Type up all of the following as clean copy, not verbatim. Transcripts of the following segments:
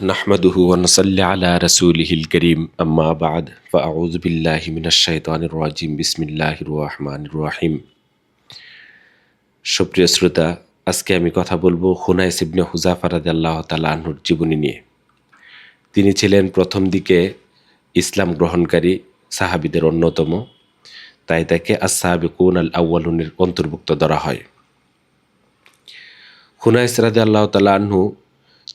নাহমাদুহু ওয়া নুসাল্লি আলা রাসূলিহিল কারীম আম্মা বা'দ ফাআউযু বিল্লাহি মিনাশ শাইতানির রাজিম বিসমিল্লাহির রহমানির রহিম। সুপ্রিয় শ্রোতা, আজকে আমি কথা বলবো খুনাইস ইবনে হুযাফা রাদিয়াল্লাহু তাআলা আনহুর জীবনী নিয়ে। তিনি ছিলেন প্রথম দিকে ইসলাম গ্রহণকারী সাহাবীদের অন্যতম, তাই তাকে আস-সাবিকুন আল-আউয়ালুনের অন্তর্ভুক্ত ধরা হয়। খুনাইস রাদিয়াল্লাহু তাআলা আনহু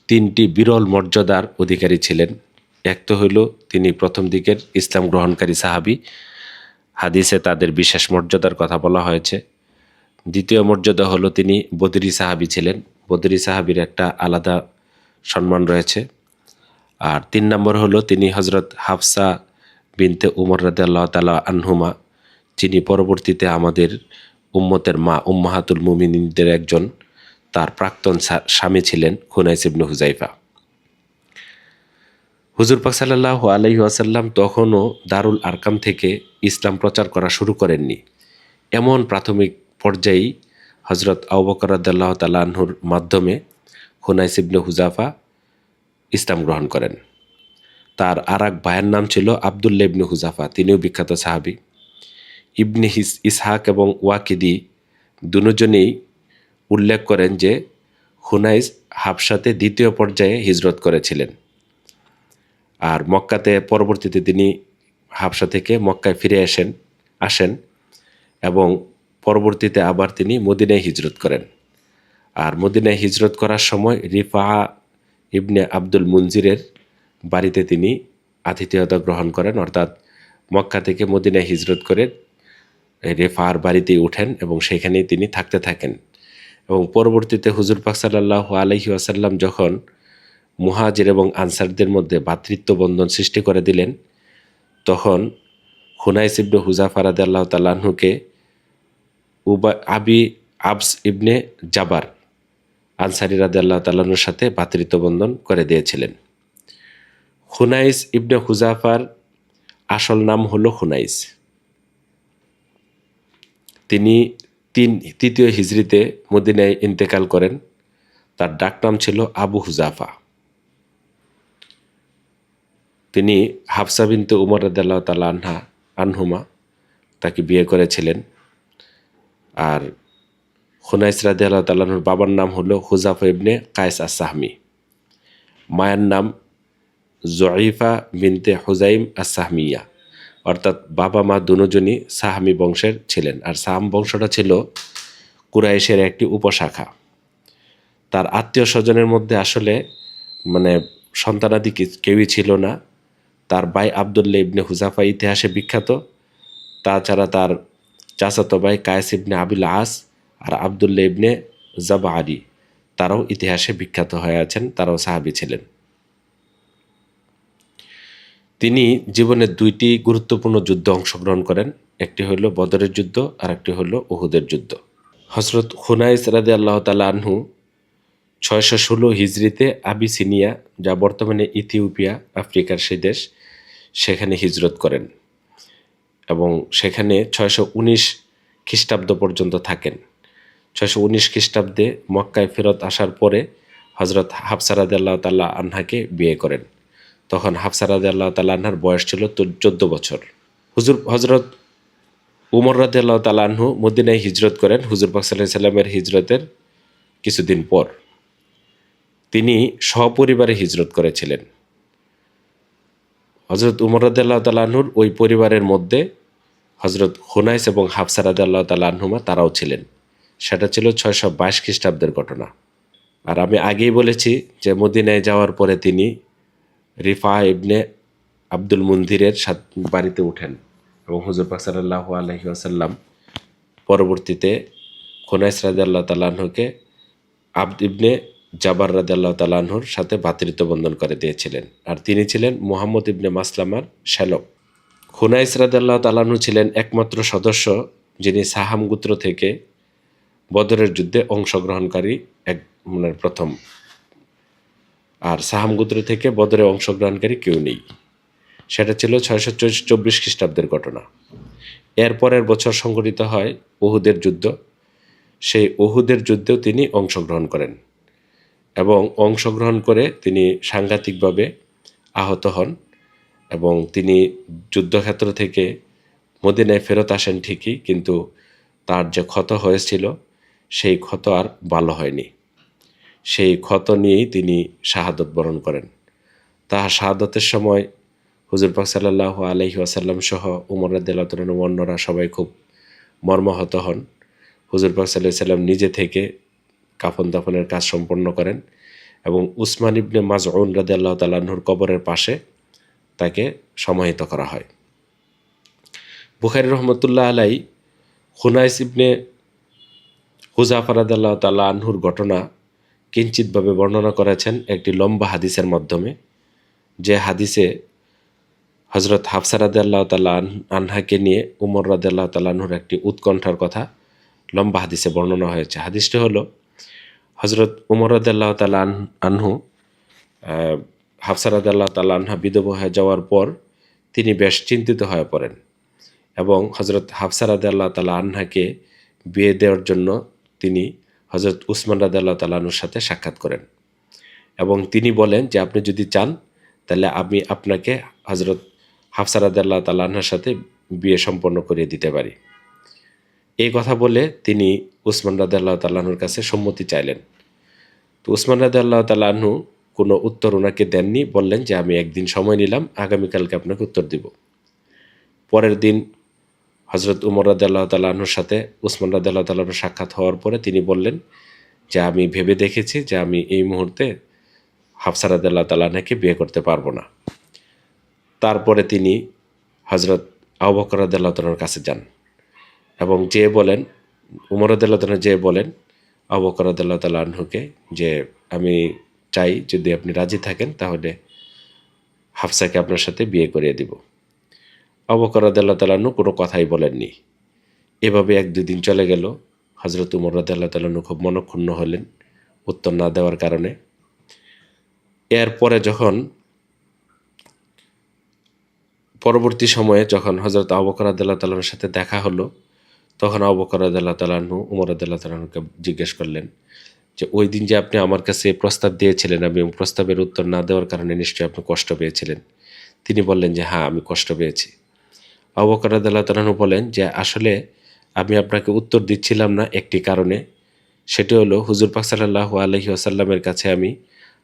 তিনটি বিরল মর্যাদার অধিকারী ছিলেন। এক তো হইল তিনি প্রথম দিকের ইসলাম গ্রহণকারী সাহাবী, হাদিসে তাদের বিশেষ মর্যাদার কথা বলা হয়েছে। দ্বিতীয় মর্যাদা হলো তিনি বদরি সাহাবী ছিলেন, বদরি সাহাবীর একটা আলাদা সম্মান রয়েছে। আর ৩ নম্বর হলো তিনি হজরত হাফসা বিনতে উমর রাদিয়াল্লাহু তাআলা আনহুমা, যিনি পরবর্তীতে আমাদের উম্মতের মা উম্মাহাতুল মুমিনিনদের একজন, তার প্রাক্তন স্বামী ছিলেন খুনাইস ইবনে হুযাইফা। হুজুর পাক সাল্লাল্লাহু আলাইহি ওয়াসাল্লাম তখনও দারুল আরকাম থেকে ইসলাম প্রচার করা শুরু করেননি। এমন প্রাথমিক পর্যায়েই হজরত আবু বকর রাদিয়াল্লাহু তাআলা আনহুর মাধ্যমে খুনাইস ইবনে হুযাফা ইসলাম গ্রহণ করেন। তার আরেক ভাইয়ের নাম ছিল আব্দুল্লাহ ইবনে হুযাফা, তিনিও বিখ্যাত সাহাবী। ইবনে ইসহাক এবং ওয়াকিদি দুজনেই উল্লেখ করেন যে খুনাইস হাবশাতে দ্বিতীয় পর্যায়ে হিজরত করেছিলেন। আর মক্কাতে পরবর্তীতে তিনি হাবশা থেকে মক্কায় ফিরে আসেন এবং পরবর্তীতে আবার তিনি মদিনায় হিজরত করেন। আর মদিনায় হিজরত করার সময় রিফাআ ইবনে আব্দুল মুনজিরের বাড়িতে তিনি আতিথেয়তা গ্রহণ করেন, অর্থাৎ মক্কা থেকে মদিনায় হিজরত করে রিফাআর বাড়িতেই ওঠেন এবং সেখানেই তিনি থাকতে থাকেন। এবং পরবর্তীতে হুজুর পাক সাল্লাল্লাহু আলাইহি ওয়াসাল্লাম যখন মুহাজির এবং আনসারদের মধ্যে ভ্রাতৃত্ব বন্ধন সৃষ্টি করে দিলেন, তখন খুনাইস ইবনে হুযাফা রাদিয়াল্লাহু তাআলা আনহুকে আবস ইবনে জাবার আনসারী রাদিয়াল্লাহু তাআলা আনহুর সাথে ভ্রাতৃত্ব বন্ধন করে দিয়েছিলেন। খুনাইস ইবনে হুযাফার আসল নাম হলো খুনাইস। তিনি তৃতীয় হিজরিতে মদিনায় ইন্তেকাল করেন। তার ডাকনাম ছিল আবু হুযাফা। তিনি হাফসা বিনতে উমর রাদিয়াল্লাহু তাআলা আনহুমা তাকে বিয়ে করেছিলেন। আর খুনাইস রাদিয়াল্লাহু তাআলা আনহুর বাবার নাম হলো হুযাফা ইবনে কায়েস আস-সাহমি। মায়ের নাম জুয়াইফা বিনতে হুজাইম আস-সাহমিয়া, অর্থাৎ বাবা মা দুজনই সাহামি বংশের ছিলেন। আর সাহাম বংশটা ছিল কুরাইশের একটি উপশাখা। তার আত্মীয় স্বজনের মধ্যে আসলে সন্তানাদি কেউই ছিল না। তার ভাই আব্দুল্লাহ ইবনে হুযাফা ইতিহাসে বিখ্যাত। তাছাড়া তার চাচাতো ভাই কায়েস ইবনে আবিল আস আর আব্দুল্লাহ ইবনে জাবাআরি, তারাও ইতিহাসে বিখ্যাত হয়ে আছেন, তারাও সাহাবী ছিলেন। তিনি জীবনে ২টি গুরুত্বপূর্ণ যুদ্ধে অংশগ্রহণ করেন, একটি হলো বদরের যুদ্ধ আর একটি হলো উহুদের যুদ্ধ। হযরত খুনাইস রাদিয়াল্লাহু তাআলা আনহু ৬১৬ হিজরিতে আবিসিনিয়া, যা বর্তমানে ইথিওপিয়া, আফ্রিকার সেই দেশ, সেখানে হিজরত করেন এবং সেখানে ৬১৯ খ্রিস্টাব্দ পর্যন্ত থাকেন। ৬১৯ খ্রিস্টাব্দে মক্কায় ফেরত আসার পরে হজরত হাফসা রাদিয়াল্লাহু তাআলা আনহাকে বিয়ে করেন। তখন হাফসা রাদিয়াল্লাহু তাআলা আনহার বয়স ছিল ১৪ বছর। হজরত উমর রাদিয়াল্লাহু তাআলা আনহু মদিনায় হিজরত করেন হুজুর পাক সাল্লাল্লাহু আলাইহি ওয়াসাল্লামের হিজরতের কিছুদিন পর। তিনি সপরিবারে হিজরত করেছিলেন। হজরত উমর রাদিয়াল্লাহু তাআলা আনহুর ওই পরিবারের মধ্যে হজরত খুনাইস এবং হাফসা রাদিয়াল্লাহু তাআলা আনহুমা তারাও ছিলেন। সেটা ছিল ৬২২ খ্রিস্টাব্দের ঘটনা। আর আমি আগেই বলেছি যে মদিনায় যাওয়ার পরে তিনি রিফাআ ইবনে আব্দুল মুনজিরের বাড়িতে ওঠেন এবং হুজুর পাক সাল্লাল্লাহু আলাইহি ওয়াসাল্লাম পরবর্তীতে খুনাইস রাদিয়াল্লাহু তাআলা আনহুকে আবদ ইবনে জাবার রাদিয়াল্লাহু তাআলা আনহুর সাথে ভ্রাতৃত্ব বন্ধন করে দিয়েছিলেন। আর তিনি ছিলেন মুহাম্মদ ইবনে মাসলামার শ্যালক। খুনাইস রাদিয়াল্লাহু তাআলা আনহু ছিলেন একমাত্র সদস্য যিনি সাহাম গোত্র থেকে বদরের যুদ্ধে অংশগ্রহণকারী প্রথম। আর সাহাম গোত্র থেকে বদরে অংশগ্রহণকারী কেউ নেই। সেটা ছিল ৬২৪ খ্রিস্টাব্দের ঘটনা। এর পরের বছর সংঘটিত হয় উহুদের যুদ্ধ। সেই উহুদের যুদ্ধেও তিনি অংশগ্রহণ করেন এবং অংশগ্রহণ করে তিনি সাংঘাতিকভাবে আহত হন এবং তিনি যুদ্ধক্ষেত্র থেকে মদিনায় ফেরত আসেন ঠিকই, কিন্তু তার যে ক্ষত হয়েছিল সেই ক্ষত আর ভালো হয়নি। সেই ক্ষত নিয়েই তিনি শাহাদত বরণ করেন। তাহার শাহাদতের সময় হুজুর পাক সাল্লাল্লাহু আলাইহি ওয়াসাল্লাম সহ উমর রাদিয়াল্লাহু তাআলা অন্যরা সবাই খুব মর্মাহত হন। হুজুর পাক সাল্লাল্লাহু আলাইহি ওয়াসাল্লাম নিজে থেকে কাফন দাফনের কাজ সম্পন্ন করেন এবং উসমান ইবনে মাজউন রাদিয়াল্লাহু তাআলা আনহুর কবরের পাশে তাকে সমাহিত করা হয়। বুখারী রহমতুল্লাহ আলাই খুনাইস ইবনে হুযাফা রাদিয়াল্লাহু তাআলা আনহুর ঘটনা কিঞ্চিতভাবে বর্ণনা করেছেন একটি লম্বা হাদিসের মাধ্যমে, যে হাদিসে হযরত হাফসা রাদিয়াল্লাহু তাআলা আনহাকে নিয়ে উমর রাদিয়াল্লাহু তাআলা আনহুর একটি উৎকণ্ঠার কথা লম্বা হাদিসে বর্ণনা হয়েছে। হাদিসটি হলো, হযরত উমর রাদিয়াল্লাহু তাআলা আনহু হাফসা রাদিয়াল্লাহু তাআলা আনহা বিধবা হয়ে যাওয়ার পর তিনি বেশ চিন্তিত হয়ে পড়েন এবং হযরত হাফসা রাদিয়াল্লাহু তাআলা আনহাকে বিয়ে দেওয়ার জন্য তিনি হযরত উসমান রাদিয়াল্লাহু তাআলা আনহুর সাথে সাক্ষাৎ করেন এবং তিনি বলেন যে আপনি যদি চান তাহলে আমি আপনাকে হযরত হাফসা রাদিয়াল্লাহু তাআলা আনহার সাথে বিয়ে সম্পন্ন করিয়ে দিতে পারি। এই কথা বলে তিনি উসমান রাদিয়াল্লাহু তাআলা আনহুর কাছে সম্মতি চাইলেন। তো উসমান রাদিয়াল্লাহু তাআলা আনহু কোনো উত্তর ওনাকে দেননি, বললেন যে আমি একদিন সময় নিলাম, আগামীকালকে আপনাকে উত্তর দিব। পরের দিন হযরত উমর রাদিয়াল্লাহু তাআলা আনহুর সাথে উসমান রাদিয়াল্লাহু তাআলা আনহুর সাক্ষাৎ হওয়ার পরে তিনি বললেন যে আমি ভেবে দেখেছি যে আমি এই মুহূর্তে হাফসা রাদিয়াল্লাহু তাআলা আনহাকে বিয়ে করতে পারবো না। তারপরে তিনি হযরত আবু বকর রাদিয়াল্লাহু তাআলার কাছে যান এবং যেয়ে বলেন, উমর রাদিয়াল্লাহু তাআলা যেয়ে বলেন আবু বকর রাদিয়াল্লাহু তাআলা আনহুকে যে আমি চাই যদি আপনি রাজি থাকেন তাহলে হাফসাকে আপনার সাথে বিয়ে করিয়ে দিব। আবু বকর রাদিয়াল্লাহু তাআলা আনহু কোনো কথাই বলেননি। এভাবে 1-2 দিন চলে গেল। হযরত উমর রাদিয়াল্লাহু তাআলা আনহু খুব মনক্ষুণ্ণ হলেন উত্তর না দেওয়ার কারণে। এরপরে যখন পরবর্তী সময়ে যখন হযরত আবু বকর রাদিয়াল্লাহু তাআলার সাথে দেখা হলো, তখন আবু বকর রাদিয়াল্লাহু তাআলা আনহু উমর রাদিয়াল্লাহু তাআলা আনহুকে জিজ্ঞেস করলেন যে ওই দিন যে আপনি আমার কাছে প্রস্তাব দিয়েছিলেন এবং প্রস্তাবের উত্তর না দেওয়ার কারণে নিশ্চয়ই আপনি কষ্ট পেয়েছিলেন। তিনি বললেন যে হ্যাঁ, আমি কষ্ট পেয়েছি। আবু বকর রাদিয়াল্লাহু তাআলা আনহু বলেন যে আসলে আমি আপনাকে উত্তর দিচ্ছিলাম না একটি কারণে, সেটি হলো হুজুর পাক সাল্লাল্লাহু আলাইহি ওয়াসাল্লামের কাছে আমি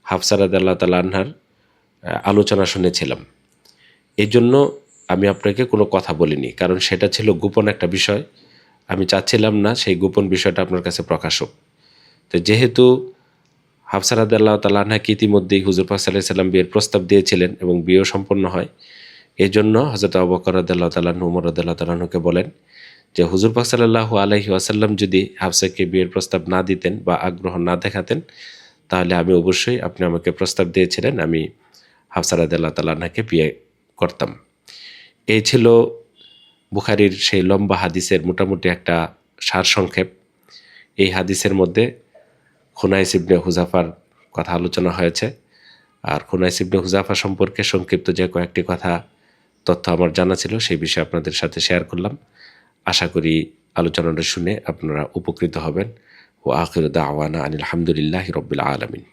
হাফসা রাদিয়াল্লাহু তাআলা আনহার আলোচনা শুনেছিলাম। এই জন্য আমি আপনাকে কোনো কথা বলিনি, কারণ সেটা ছিল গোপন একটা বিষয়। আমি চাচ্ছিলাম না সেই গোপন বিষয়টা আপনার কাছে প্রকাশ হোক। তো যেহেতু হাফসা রাদিয়াল্লাহু তাআলা আনহাকে ইতিমধ্যেই হুজুর পাক সাল্লাল্লাহু আলাইহি ওয়াসাল্লাম বিয়ের প্রস্তাব দিয়েছিলেন এবং বিয়েও সম্পন্ন হয়, এই জন্য হযরত আবু বকর রাদিয়াল্লাহু তাআলা আনহু উমর রাদিয়াল্লাহু তাআলা আনহুকে বলেন যে হুজুর পাক সাল্লাল্লাহু আলাইহি ওয়াসাল্লাম যদি হাফসাকে বিয়ের প্রস্তাব না দিতেন বা আগ্রহ না দেখাতেন তাহলে আমি অবশ্যই, আপনি আমাকে প্রস্তাব দিয়েছিলেন, আমি হাফসা রাদিয়াল্লাহু তাআলা আনহাকে বিয়ে করতাম। এই ছিল বুখারীর সেই লম্বা হাদিসের মোটামুটি একটা সারসংক্ষেপ। এই হাদিসের মধ্যে খুনাইস ইবনে হুযাফার কথা আলোচনা হয়েছে। আর খুনাইস ইবনে হুযাফা সম্পর্কে সংক্ষিপ্ত যে কয়েকটি তথ্য আমার জানা ছিল সেই বিষয়ে আপনাদের সাথে শেয়ার করলাম। আশা করি আলোচনাটা শুনে আপনারা উপকৃত হবেন। ওয়া আখিরু দাওয়ানা আনিল হামদুলিল্লাহি রাব্বিল আলামিন।